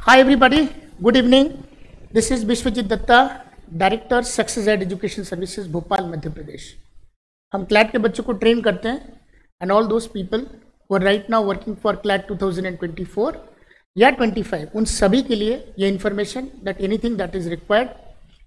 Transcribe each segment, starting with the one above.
Hi everybody, good evening. This is Bishwajit Datta, director success ed education services Bhopal Madhya Pradesh. हम CLAT के बच्चों को train करते हैं and all those people who are right now working for CLAT 2024 या 25, उन सभी के लिए ये information that anything that is required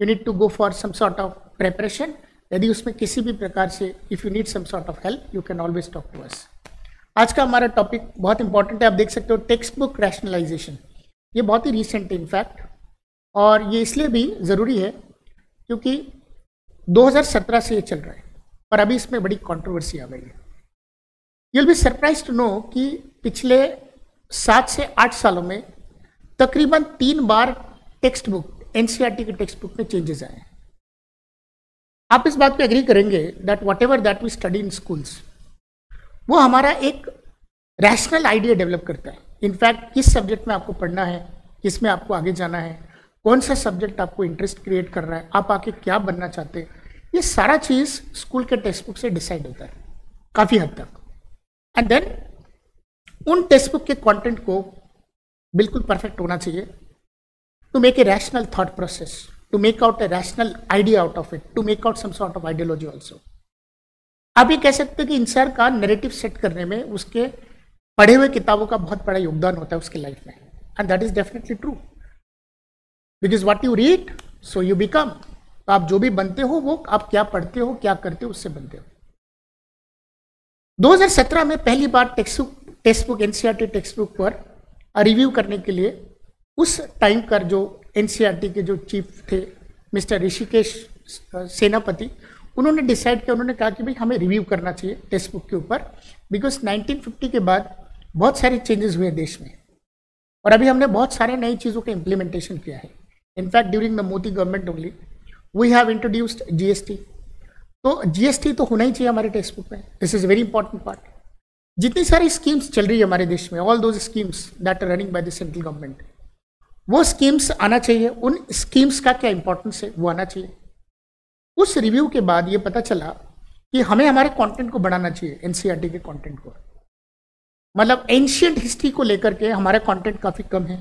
you need to go for some sort of preparation. यदि उसमें किसी भी प्रकार से if you need some sort of help you can always talk to us. आज का हमारा टॉपिक बहुत इंपॉर्टेंट है, आप देख सकते हो टेक्स्ट बुक रैशनलाइजेशन। ये बहुत ही रिसेंट है इनफैक्ट, और ये इसलिए भी ज़रूरी है क्योंकि 2017 से ये चल रहा है और अभी इसमें बड़ी कंट्रोवर्सी आ गई है। You will be surprise to know कि पिछले 7 से 8 सालों में तकरीबन 3 बार टेक्स्ट बुक एनसीईआरटी के टेक्स्ट बुक में चेंजेस आए हैं। आप इस बात पे एग्री करेंगे that whatever that we study in schools वो हमारा एक रैशनल आइडिया डेवलप करता है। इनफैक्ट किस सब्जेक्ट में आपको पढ़ना है, किस में आपको आगे जाना है, कौन सा सब्जेक्ट आपको इंटरेस्ट क्रिएट कर रहा है, आप आके क्या बनना चाहते हैं, ये सारा चीज़ स्कूल के टेक्स्ट बुक से डिसाइड होता है काफ़ी हद तक। एंड देन उन टेक्स्ट बुक के कंटेंट को बिल्कुल परफेक्ट होना चाहिए to make a rational thought process, to make out a rational idea out of it, to make out some sort of ideology also. आप ये कह सकते हैं कि इंसान का नैरेटिव सेट करने में उसके पढ़े हुए किताबों का बहुत बड़ा योगदान होता है उसकी लाइफ में, and that is definitely true because what you read so you become. तो आप जो भी बनते हो वो आप क्या पढ़ते हो, क्या करते हो, उससे बनते हो। 2017 में पहली बार text book NCERT text book पर रिव्यू करने के लिए उस टाइम का जो एनसीईआरटी के जो चीफ थे मिस्टर ऋषिकेश सेनापति, उन्होंने डिसाइड किया, उन्होंने कहा कि भाई हमें रिव्यू करना चाहिए टेक्स्ट बुक के ऊपर बिकॉज 1950 के बाद बहुत सारे चेंजेस हुए देश में और अभी हमने बहुत सारे नई चीज़ों का इम्प्लीमेंटेशन किया है। In fact during the Modi government only we have introduced GST. तो जीएसटी तो होना ही चाहिए हमारे टेक्स्ट बुक में, this is very important part. जितनी सारी स्कीम्स चल रही है हमारे देश में, all those schemes that are running by the central government, वो स्कीम्स आना चाहिए। उन स्कीम्स का क्या इंपॉर्टेंस है वो आना चाहिए। उस रिव्यू के बाद ये पता चला कि हमें हमारे कंटेंट को बढ़ाना चाहिए, एनसीईआरटी के कंटेंट को। मतलब एंशियंट हिस्ट्री को लेकर के हमारा कंटेंट काफ़ी कम है,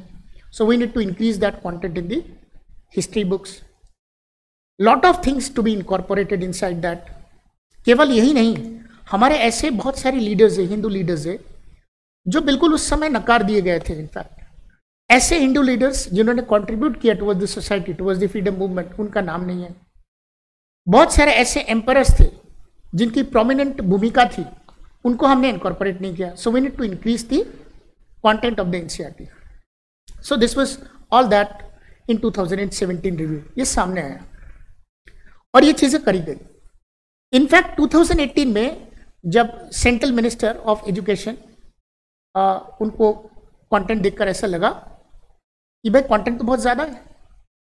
so we need to increase that content in the history books. Lot of things to be incorporated inside that. केवल यही नहीं, हमारे ऐसे बहुत सारे लीडर्स हैं, हिंदू लीडर्स हैं, जो बिल्कुल उस समय नकार दिए गए थे। इनफैक्ट ऐसे हिंदू लीडर्स जिन्होंने कॉन्ट्रीब्यूट किया towards the society, towards the freedom movement, उनका नाम नहीं है। बहुत सारे ऐसे एम्परर्स थे जिनकी प्रोमिनेंट भूमिका थी, उनको हमने इनकॉर्पोरेट नहीं किया। So we need to increase the content of the NCERT. So this was all that in 2017 review ये सामने आया और ये चीज़ें करी गई। इनफैक्ट 2018 में जब सेंट्रल मिनिस्टर ऑफ एजुकेशन उनको कंटेंट देखकर ऐसा लगा कि भाई कंटेंट तो बहुत ज़्यादा है,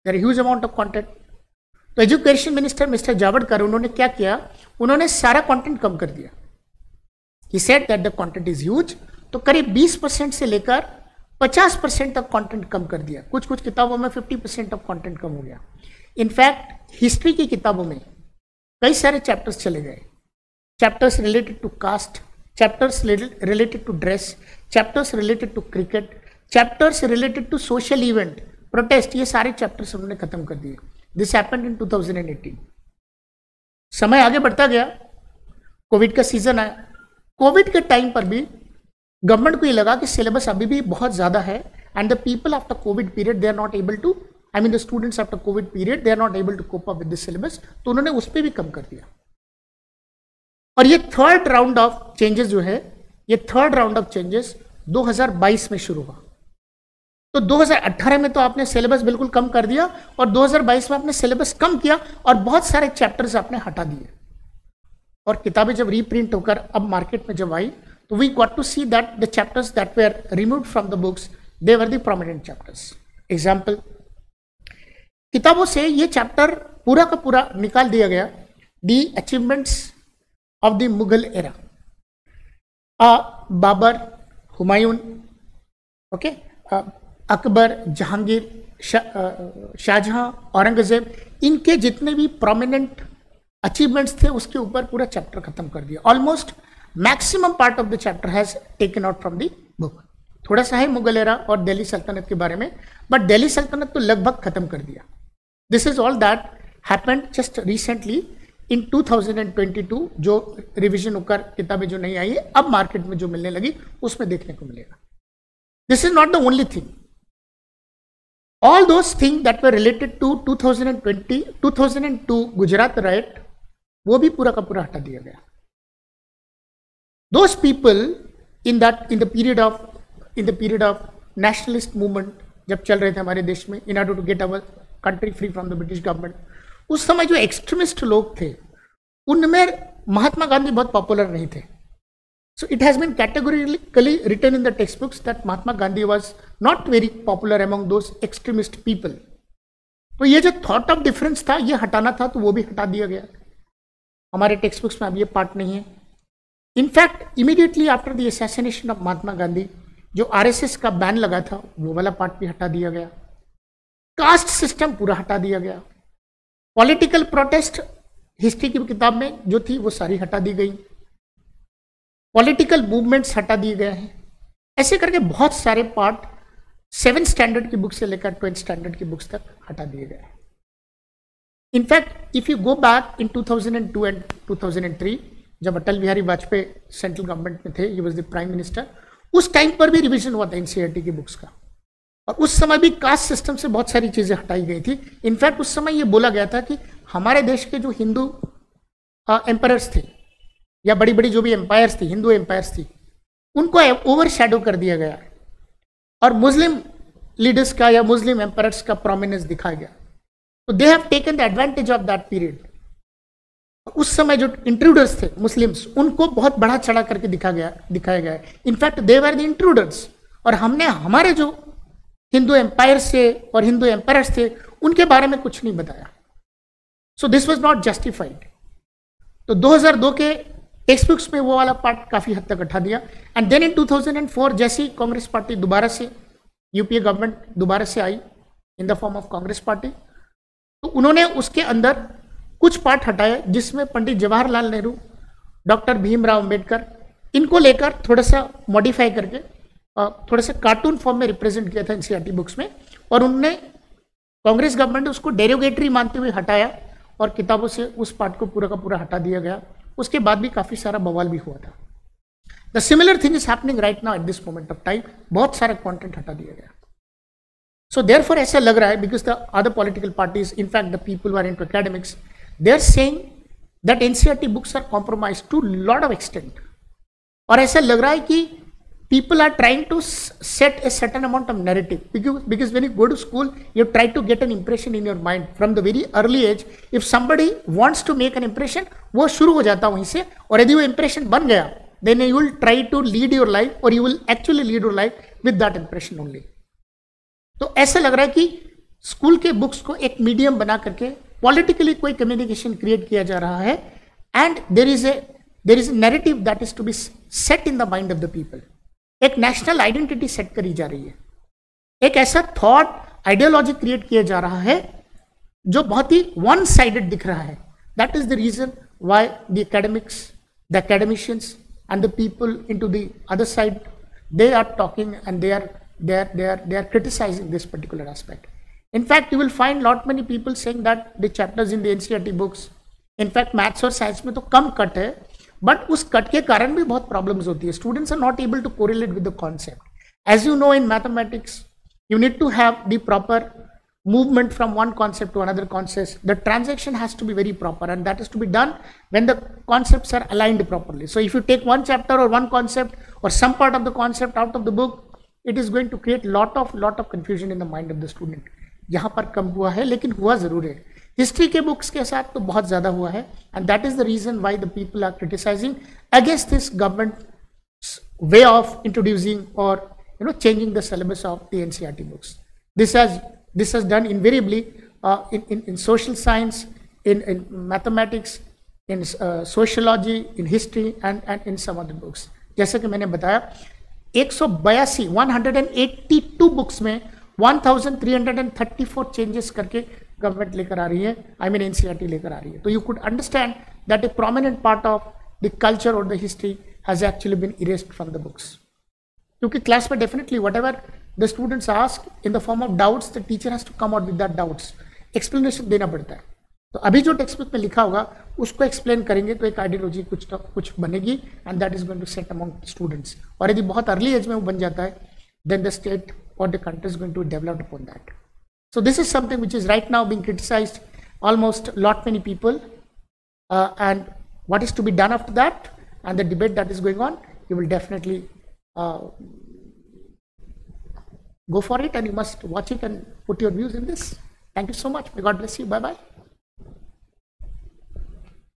there huge amount of content. तो एजुकेशन मिनिस्टर मिस्टर जावड़कर उन्होंने क्या किया, उन्होंने सारा कंटेंट कम कर दिया। He said that the content is huge. तो करीब 20% से लेकर 50% तक कंटेंट कम कर दिया। कुछ कुछ किताबों में 50% ऑफ कंटेंट कम हो गया। इनफैक्ट हिस्ट्री की किताबों में कई सारे चैप्टर्स चले गए, chapters related to caste, chapters related to dress, chapters related to cricket, chapters related to social event, protest, ये सारे चैप्टर्स उन्होंने खत्म कर दिए। This happened in 2018। समय आगे बढ़ता गया, कोविड का सीजन आया। कोविड के टाइम पर भी गवर्नमेंट को ये लगा कि सिलेबस अभी भी बहुत ज़्यादा है and the people after covid period they are not able to, I mean the students after covid period they are not able to cope up with the syllabus. तो उन्होंने उस पर भी कम कर दिया। और ये थर्ड राउंड ऑफ चेंजेस जो है, ये थर्ड राउंड ऑफ चेंजेस 2022 में शुरू हुआ। तो 2018 में तो आपने सिलेबस बिल्कुल कम कर दिया और 2022 में आपने सिलेबस कम किया और बहुत सारे चैप्टर्स आपने हटा दिए। और किताबें जब रीप्रिंट होकर अब मार्केट में जब आई तो we got to see that the chapters that were removed from the books they were the prominent chapters. Example, किताबों से ये चैप्टर पूरा का पूरा निकाल दिया गया, the achievements of the Mughal era, Babur, Humayun, okay, Akbar, Jahangir, Shahjahan, Aurangzeb, इनके जितने भी प्रोमिनेंट अचीवमेंट्स थे उसके ऊपर पूरा चैप्टर खत्म कर दिया। Almost maximum part of the chapter has taken out from the book. थोड़ा सा है मुगल एरा और दिल्ली सल्तनत के बारे में, बट दिल्ली सल्तनत तो लगभग खत्म कर दिया। This is all that happened just recently in 2022, जो रिविजन होकर किताबें जो नहीं आई है अब मार्केट में जो मिलने लगी उसमें देखने को मिलेगा। This is not the only thing, all those thing that were related to 2002 Gujarat right, वो भी पूरा का पूरा हटा दिया गया। Those people in the period of nationalist movement जब चल रहे थे हमारे देश में, in order to get our country free from the British government, उस समय जो एक्सट्रीमिस्ट लोग थे उनमें महात्मा गांधी बहुत पॉपुलर नहीं थे। So it has been categorically written in the text books that Mahatma Gandhi was not very popular among those extremist people. तो ये जो थॉट ऑफ डिफरेंस था ये हटाना था, तो वो भी हटा दिया गया। हमारे टेक्स्ट बुक्स में अब ये पार्ट नहीं है। In fact immediately after the assassination of Mahatma Gandhi जो आरएसएस का बैन लगा था वो वाला पार्ट भी हटा दिया गया। कास्ट सिस्टम पूरा हटा दिया गया। पॉलिटिकल प्रोटेस्ट हिस्ट्री की किताब में जो थी वो सारी हटा दी गई। पॉलिटिकल मूवमेंट्स हटा दिए गए हैं। ऐसे करके बहुत सारे पार्ट 7th स्टैंडर्ड की बुक से लेकर 12th स्टैंडर्ड की बुक्स तक हटा दिए गए। In fact if you go back in 2002 and 2003 जब अटल बिहारी वाजपेयी सेंट्रल गवर्नमेंट में थे, he was the prime minister, उस टाइम पर भी रिवीजन हुआ था एनसीईआरटी की बुक्स का, और उस समय भी कास्ट सिस्टम से बहुत सारी चीजें हटाई गई थी। इनफैक्ट उस समय ये बोला गया था कि हमारे देश के जो हिंदू एम्पायर्स थे या बड़ी बड़ी जो भी एम्पायर्स थी, हिंदू एम्पायर्स थी, उनको ओवर शैडो कर दिया गया और मुस्लिम लीडर्स का या मुस्लिम एम्पायर्स का प्रोमिनेंस दिखाया गया। तो they have taken the advantage of that period. उस समय जो इंट्रूडर्स थे मुस्लिम्स, उनको बहुत बड़ा चढ़ा करके दिखाया गया। In fact they were the intruders, और हमने हमारे जो हिंदू एम्पायर से और हिंदू एम्पायर्स थे उनके बारे में कुछ नहीं बताया। सो दिस वाज नॉट जस्टिफाइड। तो 2002 के टेक्स्ट बुक्स में वो वाला पार्ट काफी हद तक हटा दिया। एंड देन इन 2004 जैसी कांग्रेस पार्टी दोबारा से, यूपीए गवर्नमेंट दोबारा से आई in the form of Congress party, तो उन्होंने उसके अंदर कुछ पार्ट हटाए जिसमें पंडित जवाहरलाल नेहरू, डॉक्टर भीमराव अंबेडकर, इनको लेकर थोड़ा सा मॉडिफाई करके थोड़ा सा कार्टून फॉर्म में रिप्रेजेंट किया था एनसीईआरटी बुक्स में, और उनने कांग्रेस गवर्नमेंट उसको डेरोगेटरी मानते हुए हटाया और किताबों से उस पार्ट को पूरा का पूरा हटा दिया गया। उसके बाद भी काफी सारा बवाल भी हुआ था। The similar thing is happening right now at this moment of time. बहुत सारा कंटेंट हटा दिया गया। सो देयरफॉर ऐसा लग रहा है, because the other political parties, in fact the people are into academics, they are saying that NCERT books are compromised to lot of extent. और ऐसा लग रहा है कि people are trying to set a certain amount of narrative, because when you go to school you try to get an impression in your mind from the very early age. If somebody wants to make an impression, वो शुरू हो जाता वहीं से, और यदि वो impression बन गया then you will try to lead your life, or you will actually lead your life with that impression only. तो ऐसा लग रहा है कि स्कूल के बुक्स को एक मीडियम बना करके पॉलिटिकली कोई कम्युनिकेशन क्रिएट किया जा रहा है, and there is a narrative that is to be set in the mind of the people. एक नेशनल आइडेंटिटी सेट करी जा रही है, एक ऐसा थॉट आइडियोलॉजी क्रिएट किया जा रहा है जो बहुत ही वन साइडेड दिख रहा है. That is the reason why the academics, the academicians and the people into the other side, they are talking and they are criticizing this particular aspect. In fact, you will find lot many people saying that the chapters in the NCERT books, in fact maths और science में तो कम cut है, but उस cut के कारण भी बहुत problems होती है. Students are not able to correlate with the concept. As you know, in mathematics, you need to have the proper movement from one concept to another concept. The transaction has to be very proper, and that is to be done when the concepts are aligned properly. So if you take one chapter or one concept or some part of the concept out of the book, it is going to create lot of confusion in the mind of the student. यहाँ पर कम हुआ है, लेकिन हुआ जरूर है. History के books के साथ तो बहुत ज़्यादा हुआ है, and that is the reason why the people are criticizing against this government's way of introducing or changing the syllabus of the NCERT books. This has done invariably in social science, in mathematics, in sociology, in history and in some other books. जैसे कि मैंने बताया 182 books में 1334 changes करके government लेकर आ रही है, NCERT लेकर आ रही है. तो you could understand that a prominent part of the culture और the history has actually been erased from the books. क्योंकि क्लास में definitely whatever the students ask in the form of doubts the teacher has to come out with that doubts, explanation देना पड़ता है। तो अभी जो text book में लिखा होगा उसको एक्सप्लेन करेंगे तो एक आइडियोलॉजी कुछ बनेगी and that is going to set among students. और यदि बहुत अर्ली एज में वो बन जाता है देन द स्टेट और the country is going to develop upon that. So this is something which is right now being criticized almost lot many people, and what is to be done after that and the debate that is going on, you will definitely go for it and you must watch it and put your views in this. Thank you so much. May God bless you. Bye bye.